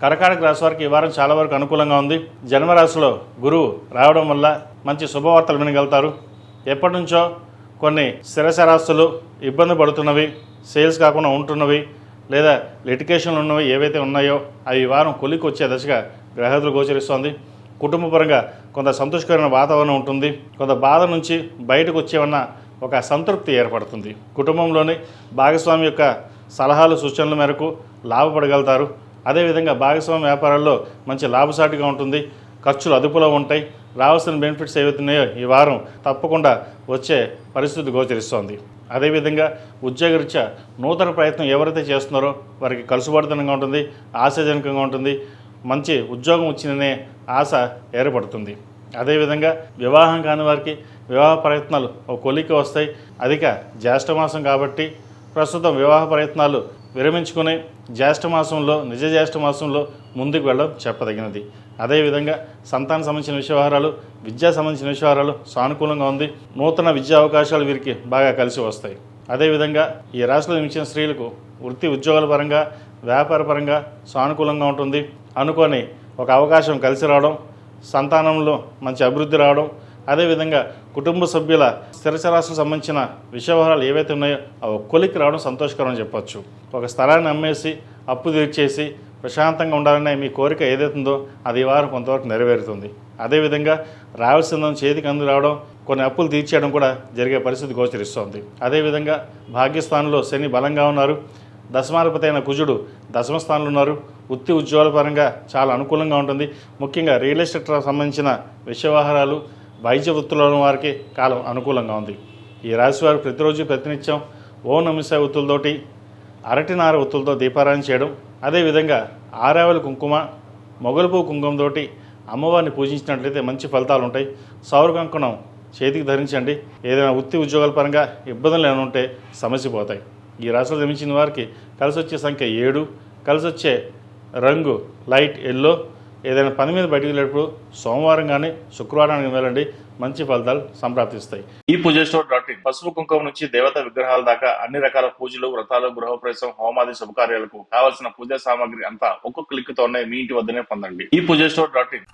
కర్కాటక రాశి వారికి ఈ వారం చాలా వరకు అనుకూలంగా ఉంది. జన్మరాశిలో గురువు రావడం వల్ల మంచి శుభవార్తలు వినగలుగుతారు. ఎప్పటి నుంచో కొన్ని స్థిరచరాస్తులు ఇబ్బంది పడుతున్నవి, సేల్స్ కాకుండా ఉంటున్నవి లేదా లిటికేషన్లు ఉన్నవి ఏవైతే ఉన్నాయో అవి వారం కొలికి వచ్చే దశగా గ్రహతులు గోచరిస్తోంది. కుటుంబపరంగా కొంత సంతోషకరమైన వాతావరణం ఉంటుంది. కొంత బాధ నుంచి బయటకు వచ్చేవన్న ఒక సంతృప్తి ఏర్పడుతుంది. కుటుంబంలోని భాగస్వామి యొక్క సలహాలు సూచనల మేరకు లాభపడగలుగుతారు. అదేవిధంగా భాగస్వామి వ్యాపారాల్లో మంచి లాభసాటిగా ఉంటుంది. ఖర్చులు అదుపులో ఉంటాయి. రావాల్సిన బెనిఫిట్స్ ఏవైతున్నాయో ఈ వారం తప్పకుండా వచ్చే పరిస్థితి గోచరిస్తోంది. అదేవిధంగా ఉద్యోగరీత్యా నూతన ప్రయత్నం ఎవరైతే చేస్తున్నారో వారికి కలుసుబడితనంగా ఉంటుంది, ఆశాజనకంగా ఉంటుంది. మంచి ఉద్యోగం వచ్చిందనే ఆశ ఏర్పడుతుంది. అదేవిధంగా వివాహం కాని వారికి వివాహ ప్రయత్నాలు ఒక కొలికి వస్తాయి. అధిక జ్యేష్ఠమాసం కాబట్టి ప్రస్తుతం వివాహ ప్రయత్నాలు విరమించుకుని నిజ జ్యేష్ఠమాసంలో ముందుకు వెళ్ళడం చెప్పదగినది. అదేవిధంగా సంతాన సంబంధించిన వ్యవహారాలు, విద్యా సంబంధించిన వ్యవహారాలు సానుకూలంగా ఉంది. నూతన విద్యా అవకాశాలు వీరికి బాగా కలిసి వస్తాయి. అదేవిధంగా ఈ రాశిలో జన్మించిన స్త్రీలకు వృత్తి ఉద్యోగాల పరంగా, వ్యాపార పరంగా సానుకూలంగా ఉంటుంది. అనుకొని ఒక అవకాశం కలిసి రావడం, సంతానంలో మంచి అభివృద్ధి రావడం, అదేవిధంగా కుటుంబ సభ్యుల స్థిరచరాశులకు సంబంధించిన వ్యవహారాలు ఏవైతే ఉన్నాయో అవి కొలికి రావడం సంతోషకరం అని చెప్పచ్చు. ఒక స్థలాన్ని అమ్మేసి అప్పు తీర్చేసి ప్రశాంతంగా ఉండాలనే మీ కోరిక ఏదైతుందో అది ఈ వారం కొంతవరకు నెరవేరుతుంది. అదేవిధంగా రావాల్సిన చేతికి అందు రావడం, కొన్ని అప్పులు తీర్చేయడం కూడా జరిగే పరిస్థితి గోచరిస్తోంది. అదేవిధంగా భాగ్యస్థానంలో శని బలంగా ఉన్నారు. దశమాధిపతి అయిన కుజుడు దశమ స్థానంలో ఉన్నారు. వృత్తి ఉద్యోగాల పరంగా చాలా అనుకూలంగా ఉంటుంది. ముఖ్యంగా రియల్ ఎస్టేట్ సంబంధించిన వ్యవహారాలు, వైద్య వృత్తుల్లో వారికి కాలం అనుకూలంగా ఉంది. ఈ రాశి వారు ప్రతిరోజు ప్రతినిత్యం ఓం నమః శివాయ ఒత్తులతోటి, అరటినార ఒత్తులతో దీపారాయణ చేయడం, అదేవిధంగా ఆరావళి కుంకుమ, మొగలుపు కుంకుమతోటి అమ్మవారిని పూజించినట్లయితే మంచి ఫలితాలు ఉంటాయి. సౌర కంకణం చేతికి ధరించండి. ఏదైనా వృత్తి ఉద్యోగాల పరంగా ఇబ్బందులు ఏమైనా ఉంటే సమస్యపోతాయి. ఈ రాశిలో జన్మించిన వారికి కలిసి వచ్చే సంఖ్య 7, కలిసి వచ్చే రంగు లైట్ ఎల్లో. ఏదైనా పని మీద బయటికి వెళ్ళేటప్పుడు సోమవారం కానీ శుక్రవారానికి వెళ్ళండి, మంచి ఫలితాలు సంప్రాప్తిస్తాయి. ఈ పూజస్టోర్.in పసుపు కుంకుమ నుంచి దేవతా విగ్రహాల దాకా అన్ని రకాల పూజలు, వ్రతాలు, గృహప్రవేశం, హోమాది శుభకార్యాలకు కావాల్సిన పూజా సామాగ్రి అంతా ఒక్కొక్క క్లిక్ తోనే మీ ఇంటి వద్దనే పొందండి. ఈ పూజస్టోర్.in